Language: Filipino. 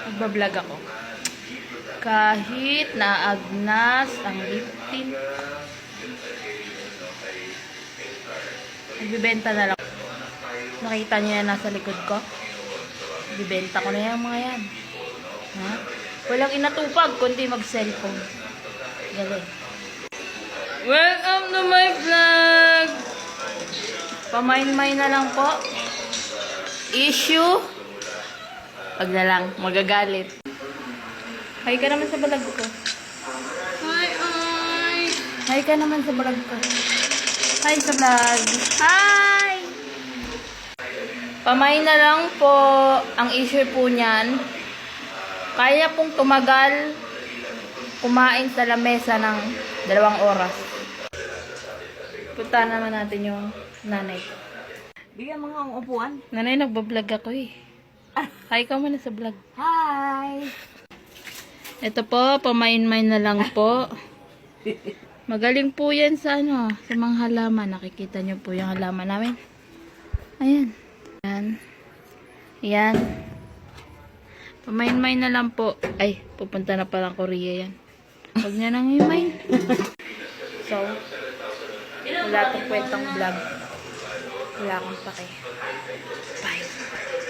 Nagbablog ako. Kahit naagnas ang liptin, nagbibenta na lang. Nakita niyo yan nasa likod ko? Bibenta ko na yan mga yan. Ha? Walang inatupag kundi mag-cellphone. Galing. Welcome to my vlog! Pamain-main na lang po. Issue. Pag na lang, magagalit. Hi ka naman sa vlog ko. Hi, hi! Hi ka naman sa vlog ko. Hi sa vlog. Hi! Pamain na lang po. Ang issue po niyan, kaya pong tumagal kumain sa lamesa ng 2 oras. Punta naman natin yung nanay ko. Bigyan mga ang upuan. Nanay, nagbablog ako eh. Hi ka muna sa vlog. Hi! Ito po, pamain-main na lang po. Magaling po yan sa sa mga halaman. Nakikita nyo po yung halaman namin. Ayan. Ayan. Ayan. Pamain-main na lang po. Ay, pupunta na palang Korea yan. Huwag niya nang imain. So, wala pong kwentang vlog. Wala akong pake. Bye.